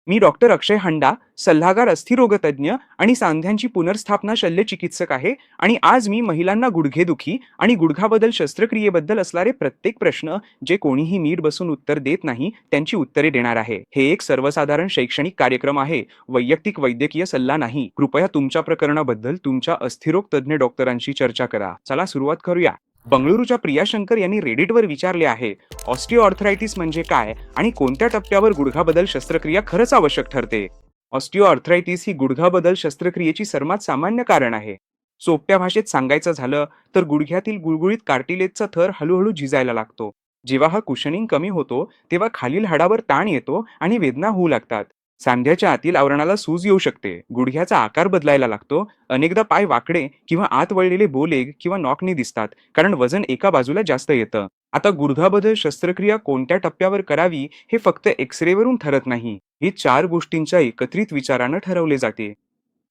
मी doctor अक्षय हंडा, सल्लागार अस्थिरोगतज्ञ आणि सांध्यांची पुनर्स्थापना शल्यचिकित्सक आहे आणि आज मी महिलांना गुडघेदुखी आणि गुडघाबदल शस्त्रक्रियेबद्दल असणारे प्रत्येक प्रश्न जे कोणीही नीट बसून उत्तर देत नाही त्यांची उत्तरे देणार आहे. हे एक सर्वसाधारण शैक्षणिक कार्यक्रम आहे, वैयक्तिक वैद्यकीय सल्ला नाही. कृपया तुमच्या प्रकरणाबद्दल तुमच्या अस्थिरोग तज्ज्ञ डॉक्टरांशी चर्चा करा. चला सुरुवात करूया. बंगळुरूच्या प्रिया शंकर यांनी रेडिटवर विचारले आहे, ऑस्टिओआर्थरायटिस म्हणजे काय आणि कोणत्या टप्प्यावर गुडघाबदल शस्त्रक्रिया खरंच आवश्यक ठरते? ऑस्टिओआर्थरायटिस ही गुडघाबदल शस्त्रक्रियेची सर्वात सामान्य कारण आहे. सोप्या भाषेत सांगायचं झालं तर गुडघ्यातील गुळगुळीत कार्टिलेजचा थर हळूहळू झिजायला लागतो. जेव्हा हा कुशनिंग कमी होतो तेव्हा खालील हाडावर ताण येतो आणि वेदना होऊ लागतात. सांध्याच्या आतील आवरणाला सूज येऊ शकते, गुडघ्याचा आकार बदलायला लागतो, अनेकदा पाय वाकडे किंवा आत वळलेले बोलेग किंवा नॉकनी दिसतात, कारण वजन एका बाजूला जास्त येतं. आता गुडघाबदल शस्त्रक्रिया कोणत्या टप्प्यावर करावी हे फक्त एक्सरेवरून ठरत नाही. हे 4 गोष्टींच्या एकत्रित विचारानं ठरवले जाते.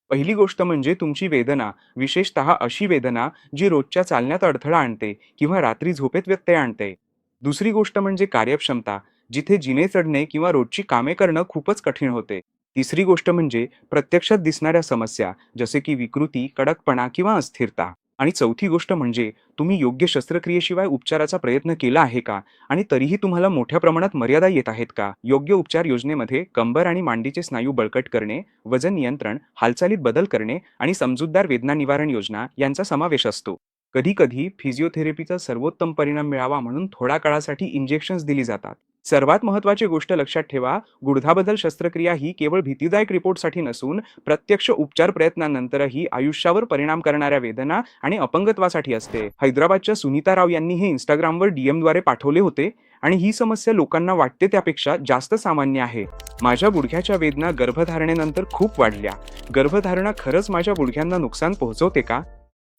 पहिली गोष्ट म्हणजे तुमची वेदना, विशेषतः अशी वेदना जी रोजच्या चालण्यात अडथळा आणते किंवा रात्री झोपेत व्यत्यय आणते. दुसरी गोष्ट म्हणजे कार्यक्षमता, जिथे जिने चढणे किंवा रोजची कामे करणं खूपच कठीण होते. तिसरी गोष्ट म्हणजे प्रत्यक्षात दिसणाऱ्या समस्या, जसे की विकृती, कडकपणा किंवा अस्थिरता. आणि चौथी गोष्ट म्हणजे तुम्ही योग्य शस्त्रक्रियेशिवाय उपचाराचा प्रयत्न केला आहे का आणि तरीही तुम्हाला मोठ्या प्रमाणात मर्यादा येत आहेत का? योग्य उपचार योजनेमध्ये कंबर आणि मांडीचे स्नायू बळकट करणे, वजन नियंत्रण, हालचालीत बदल करणे आणि समजूतदार वेदना निवारण योजना यांचा समावेश असतो. कधी-कधी फिजिओथेरपीचा सर्वोत्तम परिणाम मिळावा म्हणून थोड्या काळासाठी इंजेक्शन्स दिली जातात. सर्वात महत्त्वाची गोष्ट लक्षात ठेवा, गुडघाबदल शस्त्रक्रिया ही केवळ भीतीदायक रिपोर्टसाठी नसून प्रत्यक्ष उपचार प्रयत्नानंतरही आयुष्यावर परिणाम करणाऱ्या वेदना आणि अपंगत्वासाठी असते. हैदराबादच्या सुनीता राव यांनी हे Instagramवर डीएमद्वारे पाठवले होते आणि ही समस्या लोकांना वाटते त्यापेक्षा जास्त सामान्य आहे. माझ्या गुडघ्याच्या वेदना गर्भधारणेनंतर खूप वाढल्या. गर्भधारणा खरंच माझ्या गुडघ्यांना नुकसान पोहोचवते का?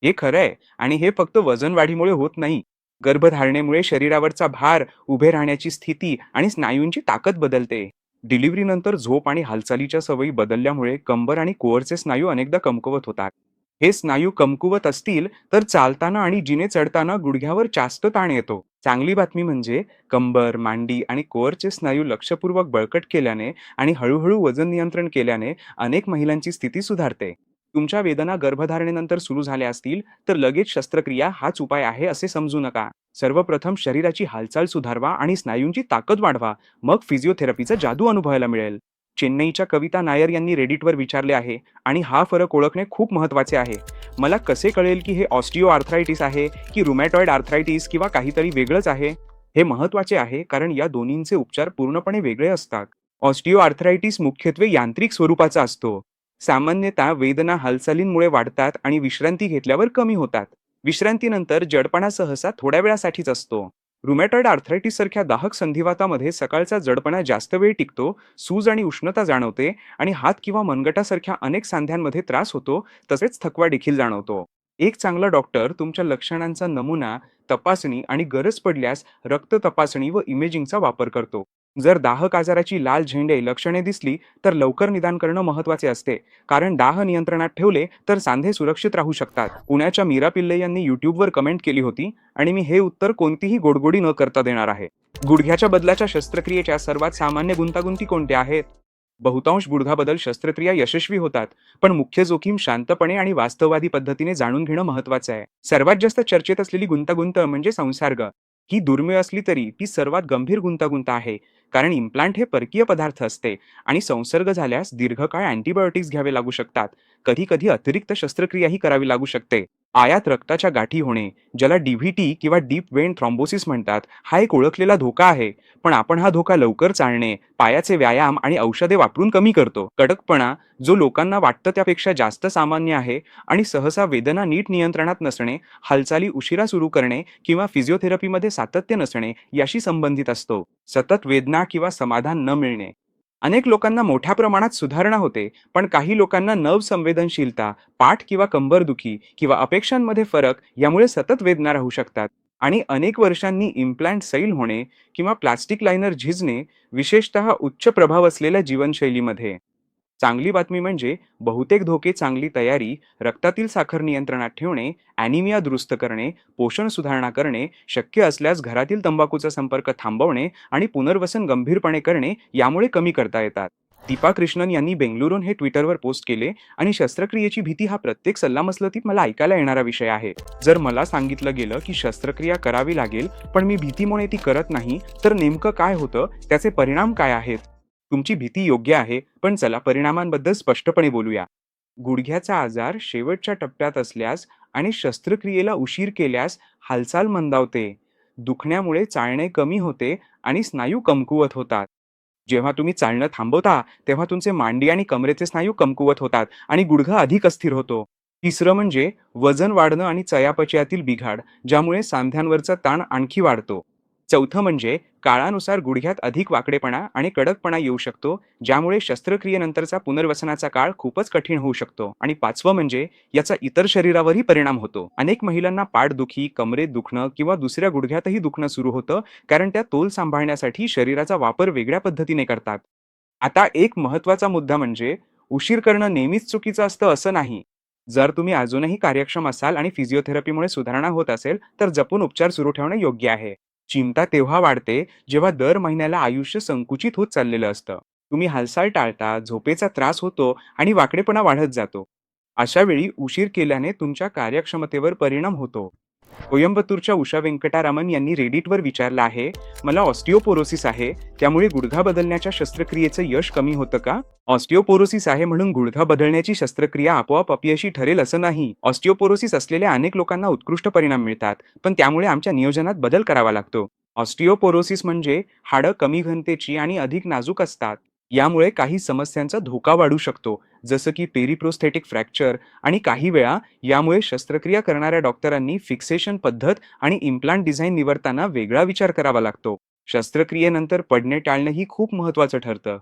हे खरं आहे आणि हे फक्त वजन वाढीमुळे होत नाही. गर्भधारणेमुळे शरीरावरचा भार, उभे राहण्याची स्थिती आणि स्नायूंची ताकद बदलते. डिलिव्हरीनंतर झोप आणि हालचालीच्या सवयी बदलल्यामुळे कंबर आणि कोअरचे स्नायू अनेकदा कमकुवत होतात. हे स्नायू कमकुवत असतील तर चालताना आणि जिने चढताना गुडघ्यावर जास्त ताण येतो. चांगली बातमी म्हणजे कंबर, मांडी आणि कोअरचे स्नायू लक्षपूर्वक बळकट केल्याने आणि हळूहळू वजन नियंत्रण केल्याने अनेक महिलांची स्थिती सुधारते. तुमच्या वेदना गर्भधारणेनंतर सुरू झाल्या असतील तर लगेच शस्त्रक्रिया हाच उपाय आहे असे समजू नका. सर्वप्रथम शरीराची हालचाल सुधारवा आणि स्नायूंची ताकद वाढवा, मग फिजिओथेरपीचा जादू अनुभवायला मिळेल. चेन्नईच्या कविता नायर यांनी रेडिटवर विचारले आहे आणि हा फरक ओळखणे खूप महत्त्वाचे आहे. मला कसे कळेल की हे ऑस्टिओ आर्थरायटिस आहे की रुमॅटॉइड आर्थरायटिस किंवा काहीतरी वेगळंच आहे? हे महत्त्वाचे आहे कारण या दोन्हींचे उपचार पूर्णपणे वेगळे असतात. ऑस्टिओ आर्थरायटिस मुख्यत्वे यांत्रिक स्वरूपाचा असतो. सामान्यतः वेदना हालचालींमुळे वाढतात आणि विश्रांती घेतल्यावर कमी होतात. विश्रांतीनंतर जडपणा सहसा थोड्या वेळासाठीच असतो. रुमॅटॉइड आर्थरायटिस सारख्या दाहक संधिवातामध्ये सकाळचा जडपणा जास्त वेळ टिकतो, सूज आणि उष्णता जाणवते आणि हात किंवा मनगटासारख्या अनेक सांध्यांमध्ये त्रास होतो, तसेच थकवा देखील जाणवतो. एक चांगला डॉक्टर तुमच्या लक्षणांचा नमुना, तपासणी आणि गरज पडल्यास रक्त तपासणी व इमेजिंगचा वापर करतो. जर दाहक आजाराची लाल झेंडे लक्षणे दिसली तर लवकर निदान करणं महत्त्वाचे असते, कारण दाह नियंत्रणात ठेवले तर सांधे सुरक्षित राहू शकतात. पुण्याच्या मीरा पिल्ले यांनी यूट्यूबवर कमेंट केली होती आणि मी हे उत्तर कोणतीही गोडगोडी न करता देणार आहे. गुडघ्याच्या बदलाच्या शस्त्रक्रियेच्या सर्वात सामान्य गुंतागुंती कोणत्या आहेत? बहुतांश गुडघाबदल शस्त्रक्रिया यशस्वी होतात, पण मुख्य जोखीम शांतपणे आणि वास्तववादी पद्धतीने जाणून घेणं महत्त्वाचं आहे. सर्वात जास्त चर्चेत असलेली गुंतागुंत म्हणजे संसर्ग. ही दुर्मिळ असली तरी ती सर्वात गंभीर गुंतागुंत आहे, कारण इम्प्लांट हे परकीय पदार्थ असते आणि संसर्ग झाल्यास दीर्घकाळ अँटीबायोटिक्स घ्यावे लागू शकतात. कधी-कधी अतिरिक्त शस्त्रक्रियाही करावी लागू शकते. आयात रक्ताच्या गाठी होणे, ज्याला डीव्हीटी किंवा डीप वेन थ्रॉम्बोसिस म्हणतात, हा एक ओळखलेला धोका आहे. पण आपण हा धोका लवकर चाळणे, पायाचे व्यायाम आणि औषधे वापरून कमी करतो. कडकपणा, जो लोकांना वाटतं त्यापेक्षा जास्त सामान्य आहे आणि सहसा वेदना नीट नियंत्रणात नसणे, हालचाली उशिरा सुरू करणे किंवा फिजिओथेरपीमध्ये सातत्य नसणे याशी संबंधित असतो. सतत वेदना किंवा समाधान न मिळणे. अनेक लोकांना मोठ्या प्रमाणात सुधारणा होते, पण काही लोकांना नव संवेदनशीलता, पाठ किंवा कंबरदुखी किंवा अपेक्षांमध्ये फरक यामुळे सतत वेदना राहू शकतात. आणि अनेक वर्षांनी इम्प्लांट सैल होणे किंवा प्लास्टिक लाइनर झिजणे, विशेषतः उच्च प्रभाव असलेल्या जीवनशैलीमध्ये. चांगली बातमी म्हणजे बहुतेक धोके चांगली तयारी, रक्तातील साखर नियंत्रणात ठेवणे, ॲनिमिया दुरुस्त करणे, पोषण सुधारणा करणे, शक्य असल्यास घरातील तंबाखूचा संपर्क थांबवणे आणि पुनर्वसन गंभीरपणे करणे यामुळे कमी करता येतात. दीपा कृष्णन यांनी बेंगलुरून हे ट्विटरवर पोस्ट केले आणि शस्त्रक्रियेची भीती हा प्रत्येक सल्लामसलतीत मला ऐकायला येणारा विषय आहे. जर मला सांगितलं गेलं की शस्त्रक्रिया करावी लागेल पण मी भीतीमुळे ती करत नाही, तर नेमकं काय होतं, त्याचे परिणाम काय आहेत? तुमची भीती योग्य आहे, पण चला परिणामांबद्दल स्पष्टपणे बोलूया. गुडघ्याचा आजार शेवटच्या टप्प्यात असल्यास आणि शस्त्रक्रियेला उशीर केल्यास हालचाल मंदावते, दुखण्यामुळे चालणे कमी होते आणि स्नायू कमकुवत होतात. जेव्हा तुम्ही चालणं थांबवता, तेव्हा तुमचे मांडी आणि कमरेचे स्नायू कमकुवत होतात आणि गुडघा अधिक अस्थिर होतो. तिसरं म्हणजे वजन वाढणं आणि चयापचयातील बिघाड, ज्यामुळे सांध्यांवरचा ताण आणखी वाढतो. चौथं म्हणजे काळानुसार गुडघ्यात अधिक वाकडेपणा आणि कडकपणा येऊ शकतो, ज्यामुळे शस्त्रक्रियेनंतरचा पुनर्वसनाचा काळ खूपच कठीण होऊ शकतो. आणि पाचवं म्हणजे याचा इतर शरीरावरही परिणाम होतो. अनेक महिलांना पाठदुखी, कमरेत दुखणं किंवा दुसऱ्या गुडघ्यातही दुखणं सुरू होतं, कारण त्या तोल सांभाळण्यासाठी शरीराचा वापर वेगळ्या पद्धतीने करतात. आता एक महत्त्वाचा मुद्दा म्हणजे उशीर करणं नेहमीच चुकीचं असतं असं नाही. जर तुम्ही अजूनही कार्यक्षम असाल आणि फिजिओथेरपीमुळे सुधारणा होत असेल, तर जपून उपचार सुरू ठेवणं योग्य आहे. चिंता तेव्हा वाढते, जेव्हा दर महिन्याला आयुष्य संकुचित होत चाललेलं असतं. तुम्ही हालचाल टाळता, झोपेचा त्रास होतो आणि वाकडेपणा वाढत जातो. अशा वेळी उशीर केल्याने तुमच्या कार्यक्षमतेवर परिणाम होतो. कोयंबतूरच्या उषा व्यंकटारामन यांनी रेडिटवर विचारलं आहे, मला ऑस्टिओपोरोसिस आहे, त्यामुळे गुडघा बदलण्याच्या शस्त्रक्रियेचं यश कमी होतं का? ऑस्टिओपोरोसिस आहे म्हणून गुडघा बदलण्याची शस्त्रक्रिया आपोआप अपयशी ठरेल असं नाही. ऑस्टिओपोरोसिस असलेल्या अनेक लोकांना उत्कृष्ट परिणाम मिळतात, पण त्यामुळे आमच्या नियोजनात बदल करावा लागतो. ऑस्टिओपोरोसिस म्हणजे हाडं कमी घनतेची आणि अधिक नाजूक असतात. यामुळे काही समस्यांचा धोका वाढू शकतो, जसं की पेरिप्रोस्थेटिक फ्रॅक्चर, आणि काही वेळा यामुळे शस्त्रक्रिया करणाऱ्या डॉक्टरांनी फिक्सेशन पद्धत आणि इम्प्लांट डिझाईन निवडताना वेगळा विचार करावा लागतो. शस्त्रक्रियेनंतर पडणे टाळणंही खूप महत्त्वाचं ठरतं.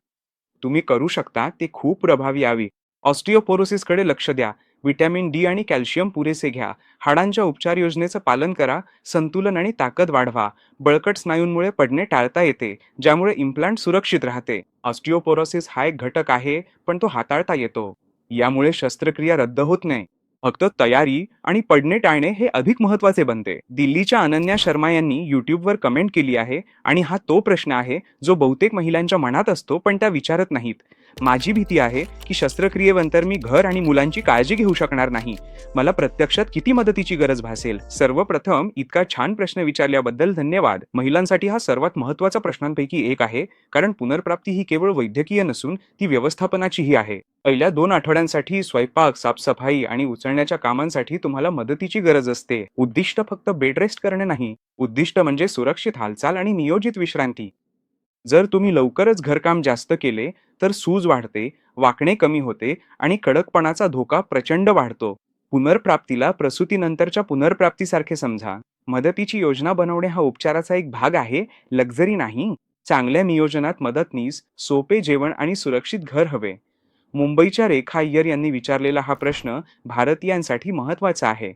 तुम्ही करू शकता ते खूप प्रभावी यावी. ऑस्टिओपोरोसिसकडे लक्ष द्या. व्हिटॅमिन डी आणि कॅल्शियम पुरेसे घ्या. हाडांच्या उपचार योजनेचं पालन करा. संतुलन आणि ताकद वाढवा. बळकट स्नायूंमुळे पडणे टाळता येते, ज्यामुळे इम्प्लांट सुरक्षित राहते. ऑस्टिओपोरोसिस हा एक घटक आहे, पण तो हाताळता येतो. यामुळे शस्त्रक्रिया रद्द होत नाही. फक्त तयारी आणि पडणे टाळणे हे अधिक महत्त्वाचे बनते. दिल्लीच्या अनन्या शर्मा यांनी YouTubeवर कमेंट केली आहे आणि हा तो प्रश्न आहे जो बहुतेक महिलांच्या मनात असतो पण त्या विचारत नाहीत. माझी भीती आहे की शस्त्रक्रियेनंतर मी घर आणि मुलांची काळजी घेऊ शकणार नाही. मला प्रत्यक्षात किती मदतीची गरज भासेल? सर्वप्रथम इतका छान प्रश्न विचारल्याबद्दल धन्यवाद. महिलांसाठी हा सर्वात महत्त्वाचा प्रश्नांपैकी एक आहे, कारण पुनर्प्राप्ती ही केवळ वैद्यकीय नसून ती व्यवस्थापनाचीही आहे. पहिल्या 2 आठवड्यांसाठी स्वयंपाक, साफसफाई आणि उचलण्याच्या कामांसाठी तुम्हाला मदतीची गरज असते. उद्दिष्ट फक्त बेड रेस्ट करणे नाही. उद्दिष्ट म्हणजे सुरक्षित हालचाल आणि नियोजित विश्रांती. जर तुम्ही लवकरच घरकाम जास्त केले, तर सूज वाढते, वाकणे कमी होते आणि कडकपणाचा धोका प्रचंड वाढतो. पुनर्प्राप्तीला प्रसूतीनंतरच्या पुनर्प्राप्तीसारखे समजा. मदतीची योजना बनवणे हा उपचाराचा एक भाग आहे, लक्झरी नाही. चांगल्या नियोजनात मदतनीस, सोपे जेवण आणि सुरक्षित घर हवे. मुंबईच्या रेखा अय्यर यांनी विचारलेला हा प्रश्न भारतीयांसाठी महत्त्वाचा आहे.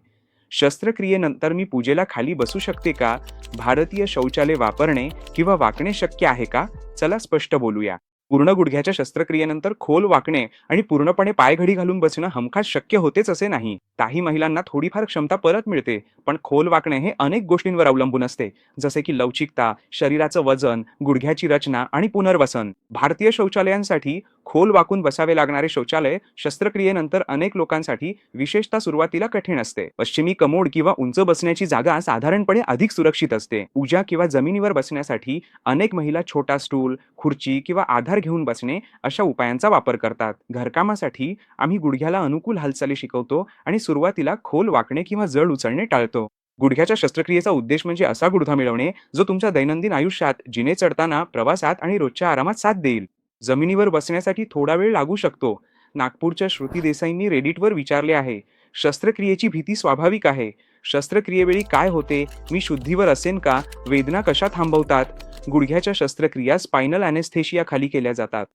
शस्त्रक्रियेनंतर मी पूजेला खाली बसू शकते का? भारतीय शौचालय वापरणे किंवा वाकणे शक्य आहे का? चला स्पष्ट बोलूया. पूर्ण गुडघ्याच्या शस्त्रक्रियेनंतर खोल वाकणे आणि पूर्णपणे पायघडी घालून बसणं हमखास शक्य होतेच असे नाही. काही महिलांना थोडीफार क्षमता परत मिळते, पण खोल वाकणे हे अनेक गोष्टींवर अवलंबून असते, जसे की लवचिकता, शरीराचं वजन, गुडघ्याची रचना आणि पुनर्वसन. भारतीय शौचालयांसाठी खोल वाकून बसावे लागणारे शौचालय शस्त्रक्रियेनंतर अनेक लोकांसाठी, विशेषतः सुरुवातीला, कठीण असते. पश्चिमी कमोड किंवा उंच बसण्याची जागा साधारणपणे अधिक सुरक्षित असते. पूजा किंवा जमिनीवर बसण्यासाठी अनेक महिला छोटा स्टूल, खुर्ची किंवा आधार घेऊन बसणे अशा उपायांचा वापर करतात. घरकामासाठी आम्ही गुडघ्याला अनुकूल हालचाली शिकवतो आणि सुरुवातीला खोल वाकणे किंवा जड उचलणे टाळतो. गुडघ्याच्या शस्त्रक्रियेचा उद्देश म्हणजे असा गुडघा मिळवणे जो तुमच्या दैनंदिन आयुष्यात, जिने चढताना, प्रवासात आणि रोजच्या आरामात साथ देईल. जमिनीवर बसण्यासाठी थोडा वेळ लागू शकतो. नागपूरच्या श्रुती देसाईंनी रेडिटवर विचारले आहे, शस्त्रक्रियेची भीती स्वाभाविक आहे. शस्त्रक्रियेवेळी काय होते? मी शुद्धीवर असेन का? वेदना कशा थांबवतात? गुडघ्याच्या शस्त्रक्रिया स्पायनल अॅनेस्थेशिया खाली केल्या जातात.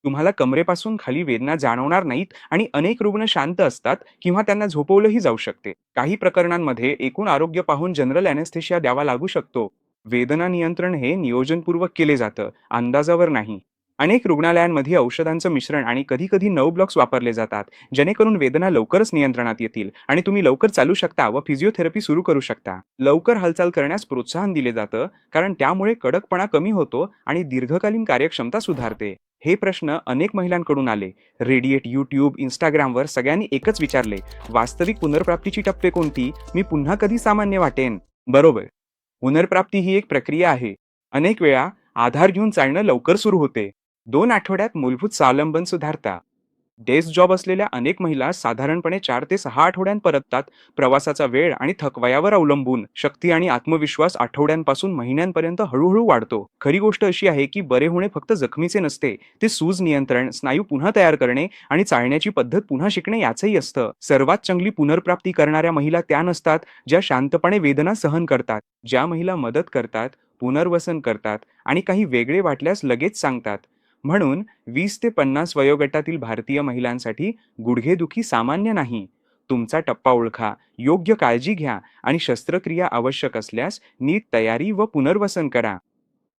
तुम्हाला कमरेपासून खाली वेदना जाणवणार नाहीत आणि अनेक रुग्ण शांत असतात किंवा त्यांना झोपवलंही जाऊ शकते. काही प्रकरणांमध्ये एकूण आरोग्य पाहून जनरल अॅनेस्थेशिया द्यावा लागू शकतो. वेदना नियंत्रण हे नियोजनपूर्वक केले जातं, अंदाजावर नाही. अनेक रुग्णालयांमध्ये औषधांचं मिश्रण आणि कधी-कधी नर्व्ह ब्लॉक्स वापरले जातात, जेणेकरून वेदना लवकरच नियंत्रणात येतील आणि तुम्ही लवकर चालू शकता व फिजिओथेरपी सुरू करू शकता. लवकर हालचाल करण्यास प्रोत्साहन दिले जातं, कारण त्यामुळे कडकपणा कमी होतो आणि दीर्घकालीन कार्यक्षमता सुधारते. हे प्रश्न अनेक महिलांकडून आले. रेडिएट, यूट्यूब, इंस्टाग्रामवर सगळ्यांनी एकच विचारले, वास्तविक पुनर्प्राप्तीची टप्पे कोणती? मी पुन्हा कधी सामान्य वाटेन? बरोबर. पुनर्प्राप्ती ही एक प्रक्रिया आहे. अनेक वेळा आधार घेऊन चालणं लवकर सुरू होते. 2 आठवड्यात मूलभूत स्वावलंबन सुधारता. डेस्क जॉब असलेल्या अनेक महिला साधारणपणे 4 ते 6 आठवड्यांत परततात. प्रवासाचा वेळ आणि थकवयावर अवलंबून शक्ती आणि आत्मविश्वास आठवड्यांपासून महिन्यांपर्यंत हळूहळू वाढतो. खरी गोष्ट अशी आहे की बरे होणे फक्त जखमीचे नसते. ते सूज नियंत्रण, स्नायू पुन्हा तयार करणे आणि चालण्याची पद्धत पुन्हा शिकणे याचंही असतं. सर्वात चांगली पुनर्प्राप्ती करणाऱ्या महिला त्या नसतात ज्या शांतपणे वेदना सहन करतात. ज्या महिला मदत करतात, पुनर्वसन करतात आणि काही वेगळे वाटल्यास लगेच सांगतात. म्हणून 20 ते 50 वयोगटातील भारतीय महिलांसाठी गुडघेदुखी सामान्य नाही. तुमचा टप्पा ओळखा, योग्य काळजी घ्या आणि शस्त्रक्रिया आवश्यक असल्यास नीट तयारी व पुनर्वसन करा.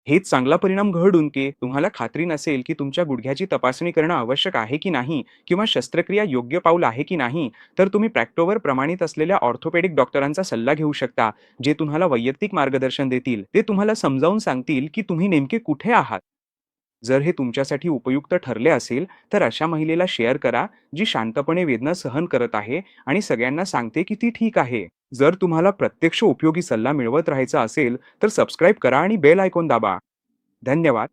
हेच चांगला परिणाम घडून की तुम्हाला खात्री नसेल की तुमच्या गुडघ्याची तपासणी करणं आवश्यक आहे की नाही किंवा शस्त्रक्रिया योग्य पाऊल आहे की नाही, तर तुम्ही प्रॅक्टोवर प्रमाणित असलेल्या ऑर्थोपेडिक डॉक्टरांचा सल्ला घेऊ शकता, जे तुम्हाला वैयक्तिक मार्गदर्शन देतील. ते तुम्हाला समजावून सांगतील की तुम्ही नेमके कुठे आहात. जर हे तुमच्यासाठी उपयुक्त ठरले असेल, तर अशा महिलेला शेअर करा, जी शांतपणे वेदना सहन करत आहे आणि सगळ्यांना सांगते की ती ठीक आहे. जर तुम्हाला प्रत्यक्ष उपयोगी सल्ला मिळवत राहायचा असेल, तर सबस्क्राईब करा आणि बेल आयकॉन दाबा. धन्यवाद.